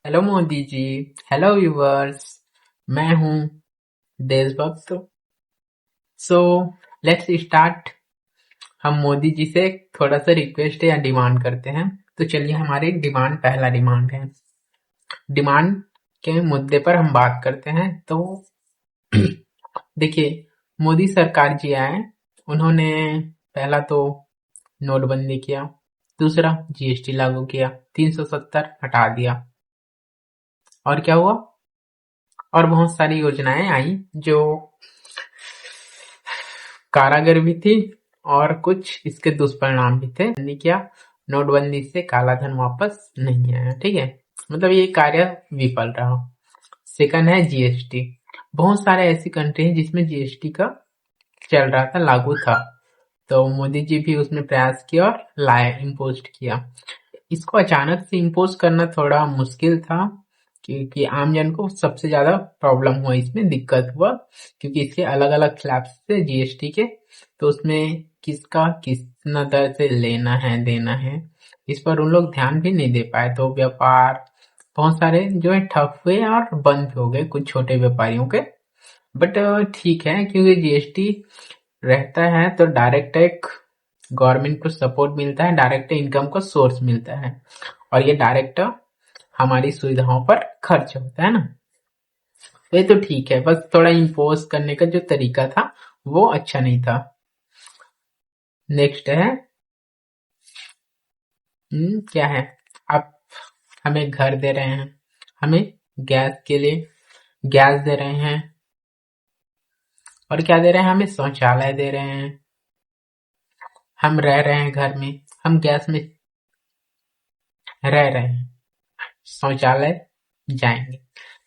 Hello Modi ji. Hello viewers. मैं हूँ देशभक्त। So let's start. हम मोदी जी से थोड़ा सा रिक्वेस्ट या डिमांड करते हैं। तो चलिए, हमारी डिमांड, पहला डिमांड है, डिमांड के मुद्दे पर हम बात करते हैं। तो देखिए, मोदी सरकार जी आए, उन्होंने पहला तो नोटबंदी किया, दूसरा जीएसटी लागू किया, 370 हटा दिया, और क्या हुआ, और बहुत सारी योजनाएं आई जो कारागर भी थी, और कुछ इसके दुष्परिणाम भी थे। नहीं किया, नोटबंदी से काला धन वापस नहीं आया। ठीक है, मतलब ये कार्य विफल रहा। सेकंड है जीएसटी। बहुत सारे ऐसी कंट्री हैं जिसमें जीएसटी का चल रहा था, लागू था। तो मोदी जी भी उसमें प्रयास किया और लाए, इम्पोज किया। इसको अचानक से इम्पोज करना थोड़ा मुश्किल था, क्योंकि आम जन को सबसे ज्यादा प्रॉब्लम हुआ, इसमें दिक्कत हुआ, क्योंकि इसके अलग अलग स्लैब्स थे जीएसटी के। तो उसमें किसका कितना दर से लेना है, देना है, इस पर उन लोग ध्यान भी नहीं दे पाए। तो व्यापार बहुत सारे जो है ठप हुए और बंद भी हो गए, कुछ छोटे व्यापारियों के। बट ठीक है, क्योंकि जीएसटी रहता है तो डायरेक्ट एक गवर्नमेंट को सपोर्ट मिलता है, डायरेक्ट इनकम का सोर्स मिलता है, और ये डायरेक्ट हमारी सुविधाओं पर खर्च होता है ना। तो ये तो ठीक है, बस थोड़ा इम्पोज करने का जो तरीका था वो अच्छा नहीं था। नेक्स्ट है, क्या है, आप हमें घर दे रहे हैं, हमें गैस के लिए गैस दे रहे हैं, और क्या दे रहे हैं, हमें शौचालय दे रहे हैं। हम रह रहे हैं घर में, हम गैस में रह रहे हैं, शौचालय जाएंगे,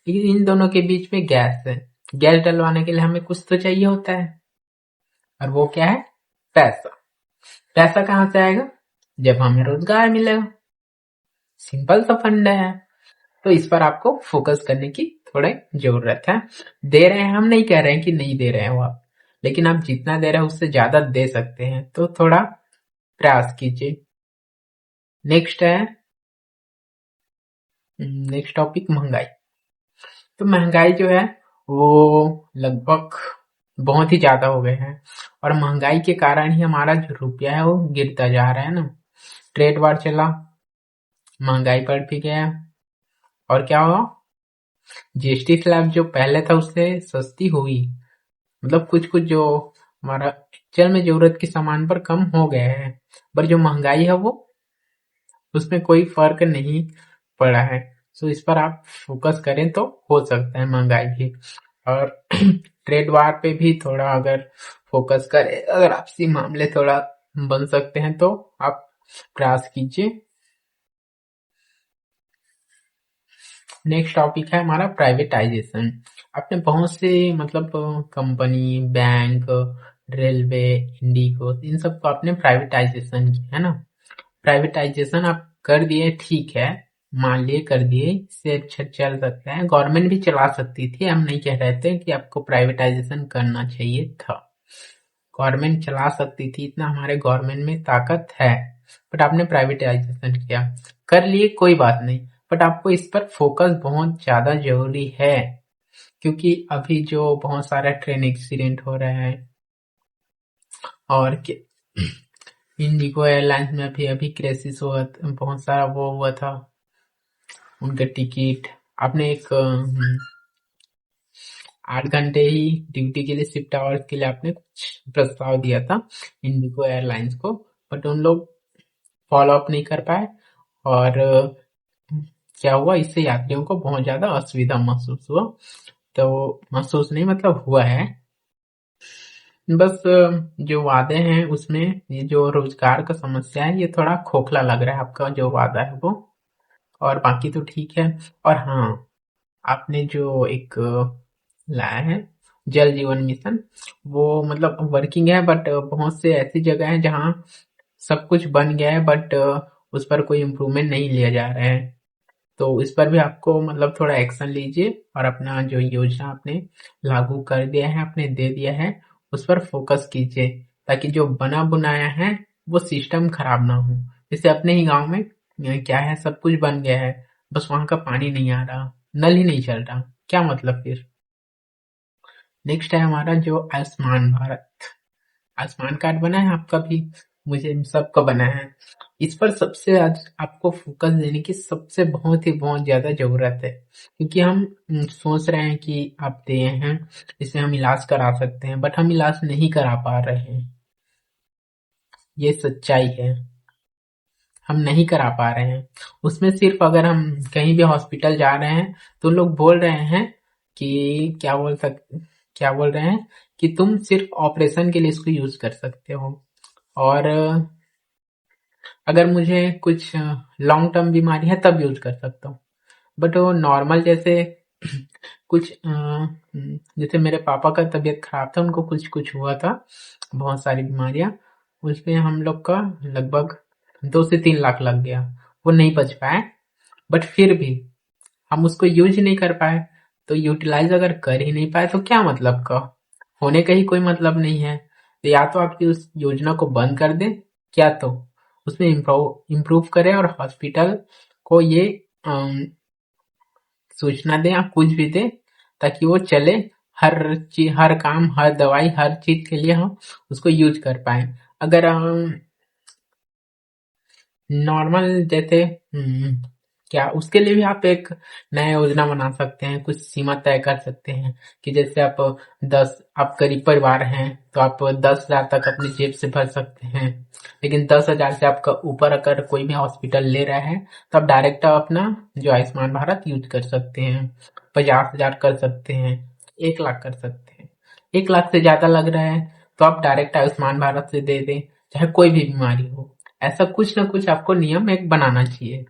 लेकिन इन दोनों के बीच में गैस है। गैस डलवाने के लिए हमें कुछ तो चाहिए होता है, और वो क्या है, पैसा। पैसा कहाँ से आएगा, जब हमें रोजगार मिलेगा। सिंपल सा फंडा है। तो इस पर आपको फोकस करने की थोड़ी जरूरत है। दे रहे हैं, हम नहीं कह रहे हैं कि नहीं दे रहे हो आप, लेकिन आप जितना दे रहे हैं उससे ज्यादा दे सकते हैं, तो थोड़ा प्रयास कीजिए। नेक्स्ट है, नेक्स्ट टॉपिक महंगाई। तो महंगाई जो है वो लगभग बहुत ही ज्यादा हो गए हैं, और महंगाई के कारण ही हमारा जो रुपया है वो गिरता जा रहा है ना। ट्रेड वार चला, महंगाई बढ़ भी गया, और क्या हुआ, जीएसटी स्लैब जो पहले था उससे सस्ती हुई, मतलब कुछ कुछ जो हमारा एक्चुअल में जरूरत के सामान पर कम हो गया है, पर जो महंगाई है वो उसमें कोई फर्क नहीं पड़ा है। सो इस पर आप फोकस करें तो हो सकता है महंगाई भी, और ट्रेड वार पे भी थोड़ा अगर फोकस करें, अगर आपसी मामले थोड़ा बन सकते हैं तो आप प्रयास कीजिए। नेक्स्ट टॉपिक है हमारा प्राइवेटाइजेशन। आपने बहुत से मतलब कंपनी, बैंक, रेलवे, इंडिगो, इन सबको आपने प्राइवेटाइजेशन किया है ना। प्राइवेटाइजेशन आप कर दिए, ठीक है, मान लिए कर दिए, इससे अच्छा चल सकता है, गवर्नमेंट भी चला सकती थी, हम नहीं कह रहे थे कि आपको प्राइवेटाइजेशन करना चाहिए था। गवर्नमेंट चला सकती थी, इतना हमारे गवर्नमेंट में ताकत है, बट आपने प्राइवेटाइजेशन किया, कर लिए, कोई बात नहीं, बट आपको इस पर फोकस बहुत ज्यादा जरूरी है, क्योंकि अभी जो बहुत सारा ट्रेन एक्सीडेंट हो रहा है, और इंडिगो एयरलाइंस में अभी अभी क्रेसिस हुआ, बहुत सारा वो हुआ था, उनके टिकट, आपने एक 8 घंटे ही ड्यूटी के लिए, शिफ्ट आवर्स के लिए आपने कुछ प्रस्ताव दिया था इंडिगो एयरलाइंस को, बट उन लोग फॉलो अप नहीं कर पाए, और क्या हुआ, इससे यात्रियों को बहुत ज्यादा असुविधा महसूस हुआ। तो महसूस नहीं, मतलब हुआ है। बस जो वादे हैं उसमें ये जो रोजगार का समस्या है, ये थोड़ा खोखला लग रहा है आपका जो वादा है वो, और बाकी तो ठीक है। और हाँ, आपने जो एक लाया है जल जीवन मिशन, वो मतलब वर्किंग है, बट बहुत से ऐसी जगह है जहाँ सब कुछ बन गया है, बट उस पर कोई इम्प्रूवमेंट नहीं लिया जा रहा है। तो इस पर भी आपको मतलब थोड़ा एक्शन लीजिए, और अपना जो योजना आपने लागू कर दिया है, आपने दे दिया है, उस पर फोकस कीजिए, ताकि जो बना बुनाया है वो सिस्टम खराब ना हो। जैसे अपने ही गांव में क्या है, सब कुछ बन गया है, बस वहां का पानी नहीं आ रहा, नल ही नहीं चल रहा, क्या मतलब फिर। नेक्स्ट है हमारा जो आयुष्मान भारत। आयुष्मान कार्ड बना है आपका भी, मुझे सबका बना है। इस पर सबसे आज आपको फोकस देने की सबसे बहुत ही बहुत ज्यादा जरूरत है, क्योंकि हम सोच रहे हैं कि आप दिए हैं, इससे हम इलाज करा सकते हैं, बट हम इलाज नहीं करा पा रहे हैं। ये सच्चाई है, हम नहीं करा पा रहे हैं। उसमें सिर्फ अगर हम कहीं भी हॉस्पिटल जा रहे हैं तो लोग बोल रहे हैं कि क्या बोल रहे हैं कि तुम सिर्फ ऑपरेशन के लिए इसको यूज कर सकते हो, और अगर मुझे कुछ लॉन्ग टर्म बीमारी है तब यूज कर सकता हूँ। बट वो नॉर्मल जैसे कुछ जैसे मेरे पापा का तबीयत खराब था, उनको कुछ कुछ हुआ था, बहुत सारी बीमारियां, उसमें हम लोग का लगभग 2 से 3 लाख लग गया, वो नहीं बच पाए। बट फिर भी हम उसको यूज नहीं कर पाए, तो यूटिलाइज अगर कर ही नहीं पाए तो क्या मतलब का, होने का ही कोई मतलब नहीं है। तो या तो आपकी उस योजना को बंद कर दे, क्या तो उसमें इम्प्रूव करें और हॉस्पिटल को ये सूचना दें या कुछ भी दें, ताकि वो चले, हर चीज, हर काम, हर दवाई, हर चीज के लिए हम उसको यूज कर पाए। अगर नॉर्मल जैसे क्या उसके लिए भी आप एक नया योजना बना सकते हैं, कुछ सीमा तय कर सकते हैं कि जैसे आप गरीब परिवार हैं तो आप 10,000 तक अपनी जेब से भर सकते हैं, लेकिन 10,000 से आपका ऊपर अगर कोई भी हॉस्पिटल ले रहा है तो आप डायरेक्ट अपना जो आयुष्मान भारत यूज कर सकते हैं। 50,000 कर सकते हैं, 1 लाख कर सकते हैं। 1 लाख से ज्यादा लग रहा है तो आप डायरेक्ट आयुष्मान भारत से दे दें, चाहे कोई भी बीमारी हो। ऐसा कुछ ना कुछ आपको नियम एक बनाना चाहिए।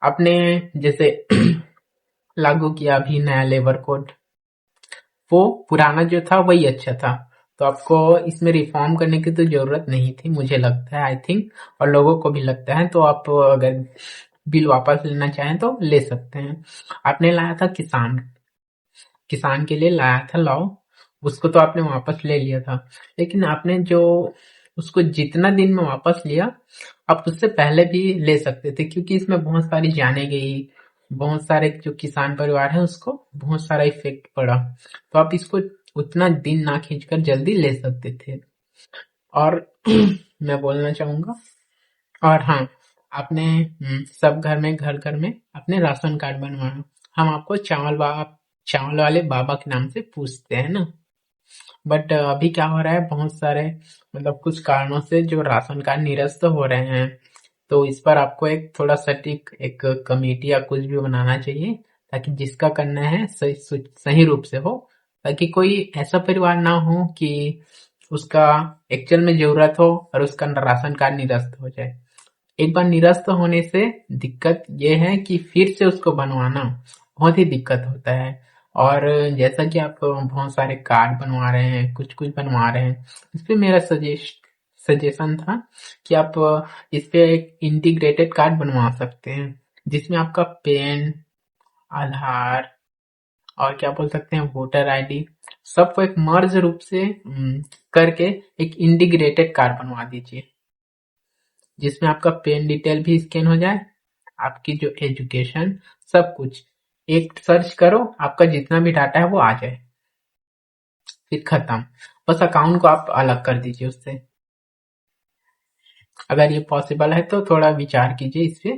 आपने जैसे लागू किया अभी नया लेबर कोड, वो पुराना जो था वही अच्छा था, तो आपको इसमें रिफॉर्म करने की तो जरूरत नहीं थी, मुझे लगता है, आई थिंक, और लोगों को भी लगता है। तो आप अगर बिल वापस लेना चाहें तो ले सकते हैं। आपने लाया था किसान किसान के लिए लाया था लॉ, उसको तो आपने वापस ले लिया था, लेकिन आपने जो उसको जितना दिन में वापस लिया, आप उससे पहले भी ले सकते थे, क्योंकि इसमें बहुत सारी जाने गई, बहुत सारे जो किसान परिवार है उसको बहुत सारा इफेक्ट पड़ा, तो आप इसको उतना दिन ना खींचकर जल्दी ले सकते थे। और मैं बोलना चाहूंगा, और हाँ, आपने सब घर घर में अपने राशन कार्ड बनवाना। हम आपको चावल वाले बाबा के नाम से पूछते हैं ना, बट अभी क्या हो रहा है, बहुत सारे मतलब कुछ कारणों से जो राशन कार्ड निरस्त हो रहे हैं, तो इस पर आपको एक थोड़ा सटीक एक कमेटी या कुछ भी बनाना चाहिए, ताकि जिसका करना है सही सही रूप से हो, ताकि कोई ऐसा परिवार ना हो कि उसका एक्चुअल में जरूरत हो और उसका राशन कार्ड निरस्त हो जाए। एक बार निरस्त होने से दिक्कत ये है कि फिर से उसको बनवाना बहुत ही दिक्कत होता है। और जैसा कि आप बहुत सारे कार्ड बनवा रहे हैं, कुछ कुछ बनवा रहे हैं, इस पे मेरा सजेशन था कि आप इस पे एक इंटीग्रेटेड कार्ड बनवा सकते हैं, जिसमें आपका पेन, आधार, और क्या बोल सकते हैं, वोटर आईडी, सबको एक मर्ज रूप से करके एक इंटीग्रेटेड कार्ड बनवा दीजिए, जिसमें आपका पेन डिटेल भी स्कैन हो जाए, आपकी जो एजुकेशन, सब कुछ एक सर्च करो, आपका जितना भी डाटा है वो आ जाए, फिर खत्म। बस अकाउंट को आप अलग कर दीजिए उससे। अगर ये पॉसिबल है तो थोड़ा विचार कीजिए इस पे।